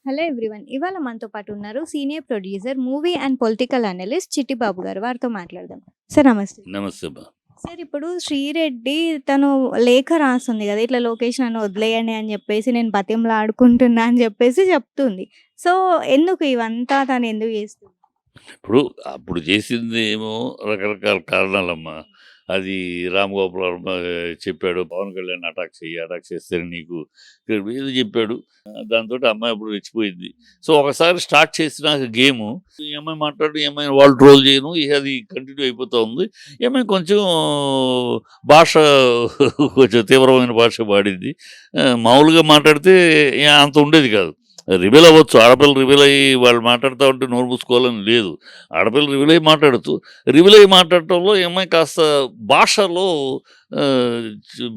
Hello everyone. ఇవాళ మనతో పాటు ఉన్నారు senior producer, movie and political analyst Chittibabu గారు. వారితో మాట్లాడదాం. సార్ నమస్తే. నమస్తే బా. సార్ ఇప్పుడు శ్రీరెడ్డి తను లేఖ రాస్తుంది కదా, ఇట్లా లోకేష్ నన్ను వదిలేయండి అని చెప్పేసి నేను బతిమలాడుకుంటున్నా అని చెప్పేసి చెప్తుంది. సో ఎందుకు ఇవంతా తను ఎందుకు చేస్తుంది? ఇప్పుడు అప్పుడు చేసింది ఏమో రకరకాల కారణాలమ్మా. అది రామ్ గోపాల్ వర్మ చెప్పాడు, పవన్ కళ్యాణ్ అటాక్ చేస్తే నీకు ఏదో చెప్పాడు. దాంతో అమ్మాయి అప్పుడు రెచ్చిపోయింది. సో ఒకసారి స్టార్ట్ చేసినాక గేము ఈ అమ్మాయి మాట్లాడు, ఈ అమ్మాయిని వాళ్ళు ట్రోల్ చేయను, ఇక అది కంటిన్యూ అయిపోతూ ఉంది. ఈ అమ్మాయి కొంచెం భాష కొంచెం తీవ్రమైన భాష వాడింది. మామూలుగా మాట్లాడితే అంత ఉండేది కాదు. రివీల్ అవ్వచ్చు, ఆడపిల్లలు రివీల్ అయ్యి వాళ్ళు మాట్లాడుతూ ఉంటే నోరు మూసుకోవాలని లేదు. ఆడపిల్లలు రివీల్ అయ్యి మాట్లాడచ్చు. రివీల్ అయ్యి మాట్లాడటంలో ఏమై కాస్త భాషలో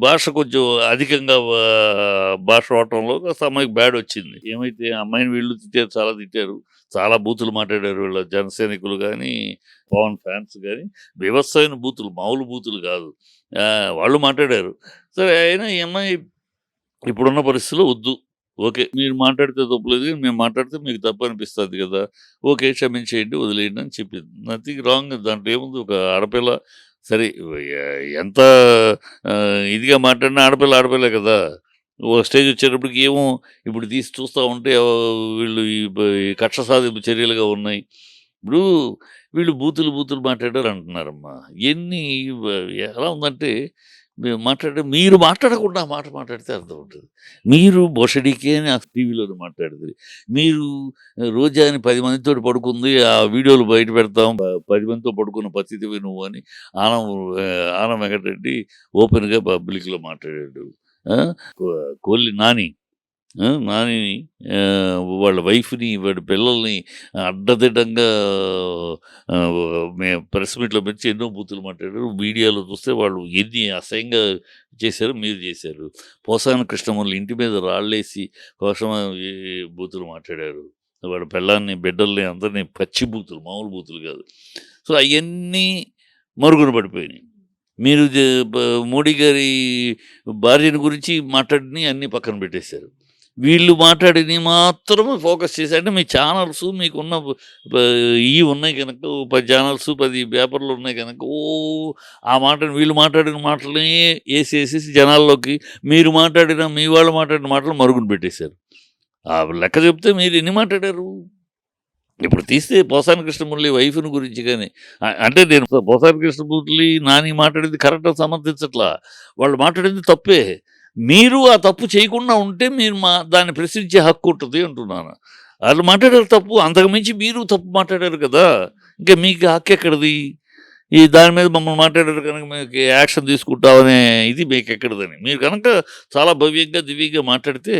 భాష కొంచెం అధికంగా భాష వాడటంలో కాస్త అమ్మాయికి బ్యాడ్ వచ్చింది. ఏమైతే అమ్మాయిని వీళ్ళు తిట్టారు, చాలా తిట్టారు, చాలా బూతులు మాట్లాడారు. వీళ్ళ జనసైనికులు కానీ పవన్ ఫ్యాన్స్ కానీ వ్యవస్థైన బూతులు, మామూలు బూతులు కాదు, వాళ్ళు మాట్లాడారు. సరే అయినా ఈ అమ్మాయి ఇప్పుడున్న పరిస్థితుల్లో వద్దు, ఓకే మీరు మాట్లాడితే తప్పులేదు, కానీ మేము మాట్లాడితే మీకు తప్పు అనిపిస్తుంది కదా, ఓకే క్షమించేయండి, వదిలేయండి అని చెప్పింది. నథింగ్ రాంగ్ దాంట్లో. ఏముంది, ఒక ఆడపిల్ల సరే ఎంత ఇదిగా మాట్లాడినా ఆడపిల్లే కదా. ఒక స్టేజ్ వచ్చేటప్పటికి ఏమో ఇప్పుడు తీసి చూస్తూ ఉంటే వీళ్ళు ఈ కక్ష సాధింపు చర్యలుగా ఉన్నాయి. ఇప్పుడు వీళ్ళు బూతులు మాట్లాడారు అంటున్నారమ్మా. ఎన్ని ఎలా ఉందంటే మీరు మాట్లాడకుండా మాట మాట్లాడితే అర్థం ఉంటుంది. మీరు బొషడికే అని ఆ టీవీలో మాట్లాడుతుంది. మీరు రోజా అని 10 మందితో పడుకుంది, ఆ వీడియోలు బయట పెడతాం, 10 మందితో పడుకున్న పరిస్థితివి నువ్వు అని ఆనం వెంకటరెడ్డి ఓపెన్గా పబ్లిక్లో మాట్లాడాడు. కోల్లి నాని నానిని వాళ్ళ వైఫ్ని, వాడి పిల్లల్ని అడ్డదిడ్డంగా ప్రెస్ మీట్లో పెంచి ఎన్నో బూతులు మాట్లాడారు. మీడియాలో చూస్తే వాళ్ళు ఎన్ని అసహ్యంగా చేశారు, మీరు చేశారు. పోసాని కృష్ణమూర్తి ఇంటి మీద రాళ్ళేసి కోసం బూతులు మాట్లాడారు. వాడి పిల్లల్ని, బిడ్డల్ని అందరినీ పచ్చి బూతులు, మామూలు బూతులు కాదు. సో అవన్నీ మరుగున పడిపోయినాయి. మీరు మోడీ గారి భార్యని గురించి మాట్లాడిని అన్నీ పక్కన పెట్టేశారు. వీళ్ళు మాట్లాడిని మాత్రమే ఫోకస్ చేసి, అంటే మీ ఛానల్స్ మీకున్న ఇవి ఉన్నాయి కనుక, 10 ఛానల్స్ 10 పేపర్లు ఉన్నాయి కనుక, ఆ మాటను వీళ్ళు మాట్లాడిన మాటలనే వేసేసి జనాల్లోకి మీ వాళ్ళు మాట్లాడిన మాటలు మరుగున పెట్టేశారు. ఆ లెక్క చెప్తే మీరు ఎన్ని మాట్లాడారు? ఇప్పుడు తీస్తే పోసాని కృష్ణమురళి వైఫ్ని గురించి కానీ, అంటే నేను పోసాని కృష్ణమురళి నాని మాట్లాడింది కరెక్ట్గా సమర్థించట్లా, వాళ్ళు మాట్లాడింది తప్పే. మీరు ఆ తప్పు చేయకుండా ఉంటే మీరు దాన్ని ప్రశ్నించే హక్కు ఉంటుంది అంటున్నాను. వాళ్ళు మాట్లాడారు తప్పు, అంతకుమించి మీరు తప్పు మాట్లాడారు కదా, ఇంకా మీకు హక్కు ఎక్కడిది? ఈ దాని మీద మమ్మల్ని మాట్లాడారు కనుక మీకు యాక్షన్ తీసుకుంటామనే ఇది మీకు ఎక్కడిదని. మీరు కనుక చాలా భవ్యంగా దివ్యంగా మాట్లాడితే,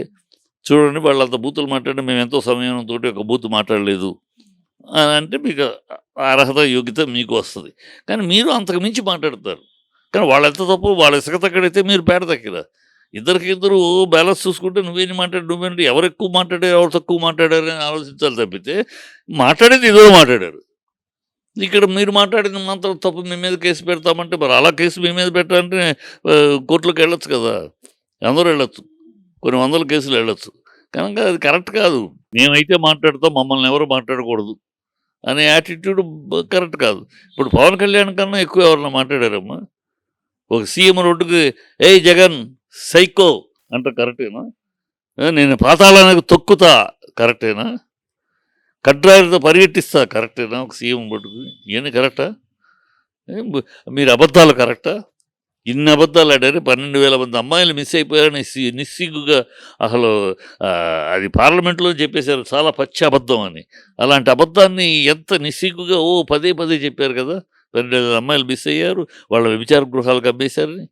చూడండి వాళ్ళంత బూతులు మాట్లాడి మేము ఎంతో సమయంతో ఒక బూతు మాట్లాడలేదు అని అంటే మీకు అర్హత, యోగ్యత మీకు వస్తుంది. కానీ మీరు అంతకు మించి మాట్లాడతారు. కానీ వాళ్ళు ఎంత తప్పు, వాళ్ళ ఇసుక తక్కడైతే మీరు పేడ తక్కిరా. ఇద్దరు బ్యాలెన్స్ చూసుకుంటే నువ్వేం నువ్వేంటి, ఎవరు ఎక్కువ మాట్లాడారు, ఎవరు తక్కువ మాట్లాడారు అని ఆలోచించాలి తప్పితే, మాట్లాడేది ఇద్దరు మాట్లాడారు. ఇక్కడ మీరు మాట్లాడిన మాత్రం తప్పు మీ మీద కేసు పెడతామంటే, మరి అలా కేసు మీ మీద పెట్టాలంటే కోర్టులోకి వెళ్ళొచ్చు కదా, అందరూ వెళ్ళొచ్చు, కొన్ని వందల కేసులు వెళ్ళొచ్చు. కనుక అది కరెక్ట్ కాదు. మేమైతే మాట్లాడతాం, మమ్మల్ని ఎవరు మాట్లాడకూడదు అనే యాటిట్యూడ్ కరెక్ట్ కాదు. ఇప్పుడు పవన్ కళ్యాణ్ కన్నా ఎక్కువ ఎవరన్నా మాట్లాడారమ్మా? ఒక సీఎం రోడ్డుకి ఏయ్ జగన్ సైకో అంటే కరెక్టేనా? నేను పాతాళానికి తొక్కుతా కరెక్టేనా? కడ్రాయిలతో పరిగెట్టిస్తా కరెక్టేనా? ఒక సీఎం పట్టుకుని ఇవన్నీ కరెక్టా? మీరు అబద్ధాలు కరెక్టా? ఇన్ని అబద్ధాలు ఆడారు, 12,000 మంది అమ్మాయిలు మిస్ అయిపోయారని నిస్సిగ్గుగా అసలు అది పార్లమెంట్లో చెప్పేశారు, చాలా పచ్చి అబద్ధం అని. అలాంటి అబద్ధాన్ని ఎంత నిస్సిగ్గుగా పదే చెప్పారు కదా. 12,000 అమ్మాయిలు మిస్ అయ్యారు, వాళ్ళ వ్యభిచార గృహాలకు అమ్మేశారని.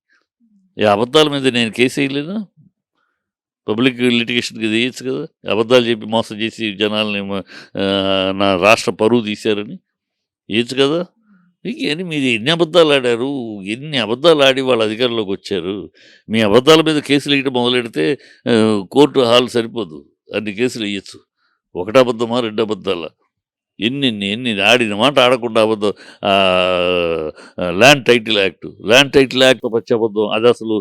ఈ అబద్ధాల మీద నేను కేసు వేయలేను, పబ్లిక్ లిటిగేషన్కి వేయచ్చు కదా. అబద్ధాలు చెప్పి మోసం చేసి జనాల్ని నా రాష్ట్ర పరువు తీశారని వేయచ్చు కదా. అని మీరు ఎన్ని అబద్ధాలు ఆడారు, ఎన్ని అబద్ధాలు ఆడి వాళ్ళ అధికారంలోకి వచ్చారు. మీ అబద్ధాల మీద కేసులు వేయడం మొదలెడితే కోర్టు హాల్ సరిపోదు, అన్ని కేసులు వేయచ్చు. 1 అబద్ధమా 2 అబద్ధాలా? ఎన్ని ఆడిన మాట ఆడకుండా అబద్ధం. ల్యాండ్ టైటిల్ యాక్ట్ పచ్చి అబద్ధం, అది అసలు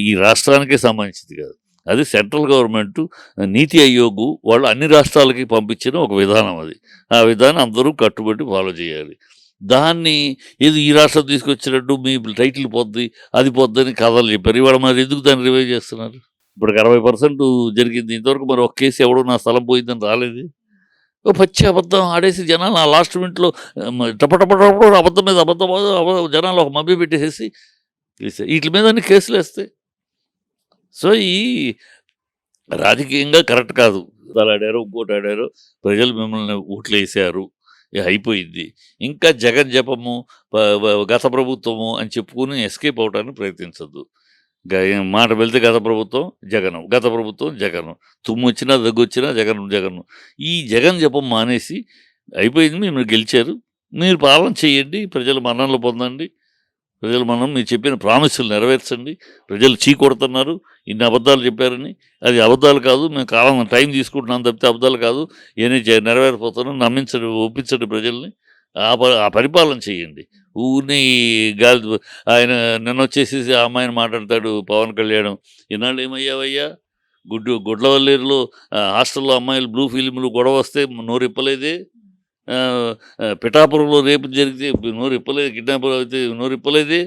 ఈ రాష్ట్రానికే సంబంధించింది కాదు. అది సెంట్రల్ గవర్నమెంట్ నీతి ఆయోగ్ వాళ్ళు అన్ని రాష్ట్రాలకి పంపించిన ఒక విధానం అది. ఆ విధానం అందరూ కట్టుబడి ఫాలో చేయాలి. దాన్ని ఏదో ఈ రాష్ట్రం తీసుకొచ్చినట్టు మీ టైటిల్ పోద్ది, అది పోద్దని కథలు చెప్పారు. ఇవాళ మరి ఎందుకు దాన్ని రివైవ్ చేస్తున్నారు? ఇప్పటికి 60% జరిగింది. ఇంతవరకు మరి ఒక కేసు ఎవడో నా స్థలం పోయిందని రాలేదు. ఓ పచ్చి అబద్ధం ఆడేసి జనాలు ఆ లాస్ట్ మినిట్‌లో టపటపటపట అబద్ధం మీద అబద్ధం జనాలు ఒక మభ్య పెట్టేసేసి ఈట్లి మీద అన్ని కేసులేస్తాయి. సో, ఈ రాజకీయంగా కరెక్ట్ కాదు. ఆడారో, ఇంకోటి ఆడారో, ప్రజలు మిమ్మల్ని ఓట్లేసారు. ఇక అయిపోయింది. ఇంకా జగన్ జపము, గత ప్రభుత్వము అని చెప్పుకొని ఎస్కేప్ అవ్వడానికి ప్రయత్నించొద్దు. మాట వెళ్తే గత ప్రభుత్వం జగను, గత ప్రభుత్వం జగను. తుమ్మొచ్చినా, దగ్గొచ్చినా జగను. ఈ జగన్ జపం మానేసి అయిపోయింది, మీరు గెలిచారు. మీరు పాలన చేయండి. ప్రజల మన్ననలు పొందండి. ప్రజలు మీరు చెప్పిన ప్రామిసులు నెరవేర్చండి. ప్రజలు చీకొడుతున్నారు ఇన్ని అబద్ధాలు చెప్పారని. అది అబద్ధాలు కాదు, మేము కాలం టైం తీసుకుంటున్నాం తప్పితే అబద్ధాలు కాదు. ఇవన్నీ నెరవేరిపోతున్నాం. నమ్మించండి, ఒప్పించండి ప్రజల్ని. ఆ పరిపాలన చేయండి. ఊరిని గాలి ఆయన నిన్నొచ్చేసేసి ఆ అమ్మాయిని మాట్లాడతాడు పవన్ కళ్యాణ్. ఈనాళ్ళు ఏమయ్యావయ్యా, గుడ్లవల్లేరులో హాస్టల్లో అమ్మాయిలు బ్లూ ఫిలింలు గొడవ వస్తే నోరిప్పలేదే. పిఠాపురంలో రేపు జరిగితే నోరిప్పలేదు, కిడ్నాపర్ అయితే నోరిప్పలేదే.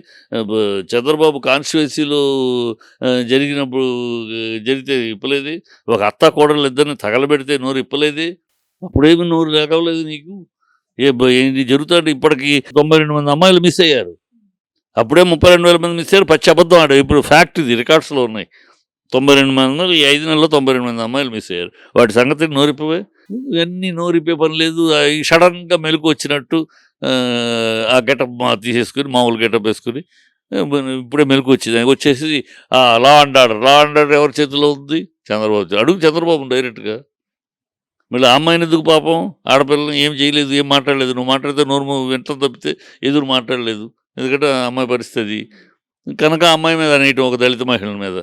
చంద్రబాబు కాన్స్టిట్యున్సీలో జరిగినప్పుడు జరిగితే ఇప్పలేదే. ఒక అత్త కోడలు ఇద్దరిని తగలబెడితే నోరు ఇప్పలేదే. అప్పుడేమి నోరు లేకవలేదు నీకు? ఇది జరుగుతుంటే ఇప్పటికి 92 మంది అమ్మాయిలు మిస్ అయ్యారు. అప్పుడే 32,000 మంది మిస్ అయ్యారు. పచ్చి అబద్ధం ఆడారు. ఇప్పుడు ఫ్యాక్ట్ ఇది, రికార్డ్స్లో ఉన్నాయి. 92 మంది, ఈ 5 నెలల్లో 92 మంది అమ్మాయిలు మిస్ అయ్యారు. వాటి సంగతి నోరిప్పవే. ఇవన్నీ నోరిప్పే పని లేదు. సడన్గా మెలకు వచ్చినట్టు ఆ గెటప్ తీసేసుకుని, మామూలు గెటప్ వేసుకుని ఇప్పుడే మెలకు వచ్చింది. వచ్చేసి లా అండ్ ఆర్డర్ ఎవరి చేతిలో ఉంది? చంద్రబాబు. అడుగు చంద్రబాబు డైరెక్ట్గా. మళ్ళీ ఆ అమ్మాయిని ఎందుకు పాపం? ఆడపిల్లని ఏం చేయలేదు, ఏం మాట్లాడలేదు. నువ్వు మాట్లాడితే నోరు వెంట తప్పితే ఎదురు మాట్లాడలేదు. ఎందుకంటే ఆ అమ్మాయి పరిస్థితి కనుక ఆ అమ్మాయి మీద అనేయటం, ఒక దళిత మహిళల మీద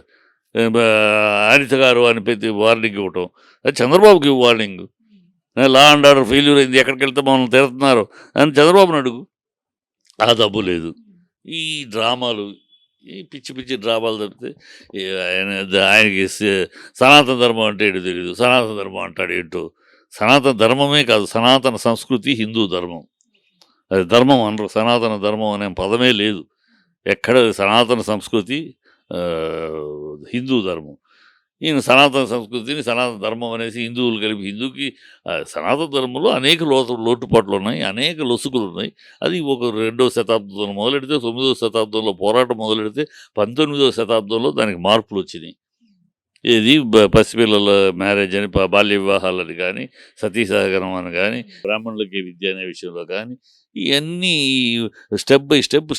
అనిత గారు అని పెట్టి వార్నింగ్ ఇవ్వటం. అది చంద్రబాబుకి warning. Law and order failure అయింది, ఎక్కడికి వెళ్తే మమ్మల్ని తిరుగుతున్నారు అని చంద్రబాబుని అడుగు. ఆ డబ్బు లేదు. ఈ డ్రామాలు, ఈ పిచ్చి పిచ్చి డ్రామాలు తప్పితే ఆయనకి సనాతన ధర్మం అంటే ఏంటో తెలియదు. సనాతన ధర్మం అంటాడు ఏంటో. సనాతన ధర్మమే కాదు, సనాతన సంస్కృతి హిందూ ధర్మం. అది ధర్మం అనరు. సనాతన ధర్మం అనే పదమే లేదు ఎక్కడ. సనాతన సంస్కృతి హిందూ ధర్మం. ఈయన సనాతన సంస్కృతిని సనాతన ధర్మం అనేసి హిందువులు కలిపి, హిందూకి సనాతన ధర్మంలో అనేక లోటుపాట్లు ఉన్నాయి, అనేక లొసుగులు ఉన్నాయి. అది ఒక 2వ శతాబ్దంలో మొదలెడితే, 9వ శతాబ్దంలో పోరాటం మొదలెడితే, 19వ శతాబ్దంలో దానికి మార్పులు వచ్చినాయి. ఏది పసిపిల్లల మ్యారేజ్ అని, బాల్య వివాహాలని కానీ, సతీ సహగమనం అని కానీ, బ్రాహ్మణులకి విద్య అనే విషయంలో కానీ, ఇవన్నీ స్టెప్ బై స్టెప్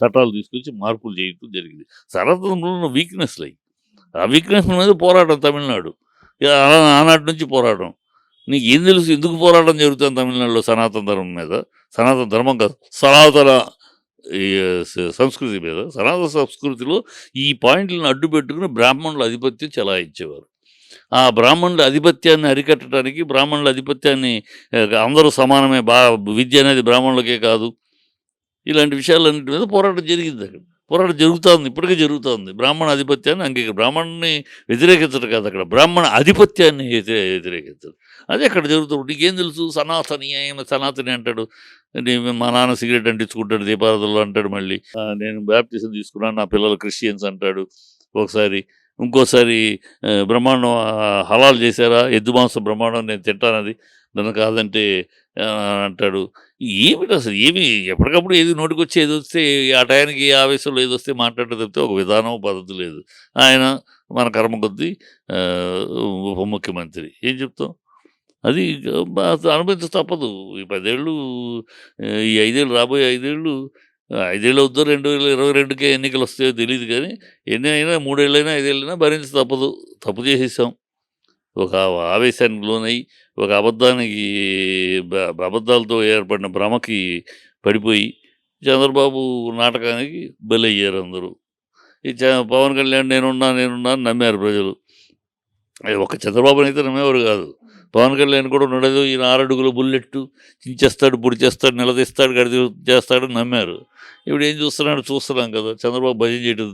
చట్టాలు తీసుకొచ్చి మార్పులు చేయడం జరిగింది. సనాతనంలో ఉన్న వీక్నెస్లు అవి. ఆ వీక్నెస్ మీద పోరాటం తమిళనాడు. ఆనాటి నుంచి పోరాటం. నీకు ఏం తెలుసు ఎందుకు పోరాటం జరుగుతుంది తమిళనాడులో సనాతన ధర్మం మీద? సనాతన ధర్మం కాదు, సనాతన సంస్కృతి మీద. సనాతన సంస్కృతిలో ఈ పాయింట్లను అడ్డు పెట్టుకుని బ్రాహ్మణుల ఆధిపత్యం చెలాయించేవారు. ఆ బ్రాహ్మణుల ఆధిపత్యాన్ని అరికట్టడానికి, బ్రాహ్మణుల ఆధిపత్యాన్ని అందరూ సమానమే, విద్య అనేది బ్రాహ్మణులకే కాదు, ఇలాంటి విషయాలన్నింటి మీద పోరాటం జరిగింది. అక్కడ పోరాటం జరుగుతుంది, ఇప్పటికే జరుగుతుంది. బ్రాహ్మణ ఆధిపత్యాన్ని బ్రాహ్మణుని వ్యతిరేకించడం కాదు, అక్కడ బ్రాహ్మణ ఆధిపత్యాన్ని వ్యతిరేకించడం. అదే అక్కడ జరుగుతుంది. నీకేం తెలుసు? సనాతని అంటాడు. మా నాన్న సిగరెట్ అంటించుకుంటాడు, దీపారాధనలో అంటాడు. మళ్ళీ నేను బ్యాప్టిజం తీసుకున్నాను, నా పిల్లలు క్రిస్టియన్స్ అంటాడు ఒకసారి. ఇంకోసారి బ్రహ్మాండం హలాల్ చేశారా, ఎద్దు మాంసం బ్రహ్మాండం నేను తింటానది, నన్ను కాదంటే అంటాడు. ఏమిటి అసలు? ఏమి ఎప్పటికప్పుడు ఏది నోటికొచ్చి ఏది వస్తే ఆ టయానికి ఆవేశంలో ఏది వస్తే మాట్లాడటం తప్పితే ఒక విధానం, పద్ధతి లేదు. ఆయన మన కర్మ కొద్దీ ఉప ముఖ్యమంత్రి. ఏం చెప్తాం? అది అనుభవించ తప్పదు. ఈ 10 ఏళ్ళు, ఈ 5 ఏళ్ళు, రాబోయే 5 ఏళ్ళు, 5 ఏళ్ళు వద్దో 2022కే ఎన్నికలు వస్తాయో తెలియదు. కానీ ఎన్ని అయినా 3 ఏళ్ళైనా 5 ఏళ్ళైనా భరించ తప్పదు. తప్పు చేసేసాం. ఒక ఆవేశానికి లోనై, ఒక అబద్ధానికి అబద్ధాలతో ఏర్పడిన భ్రమకి పడిపోయి చంద్రబాబు నాటకానికి బలయ్యారు అందరూ. ఈ పవన్ కళ్యాణ్ నేనున్నా అని నమ్మారు ప్రజలు. ఒక చంద్రబాబుని అయితే నమ్మేవారు కాదు. పవన్ కళ్యాణ్ కూడా ఉండదు. ఈయన 6 అడుగుల బుల్లెట్టు చించేస్తాడు, పొడి చేస్తాడు, నిలదీస్తాడు, గడిచి చేస్తాడని నమ్మారు. ఇప్పుడు ఏం చూస్తున్నాం కదా, చంద్రబాబు భజన చేయడం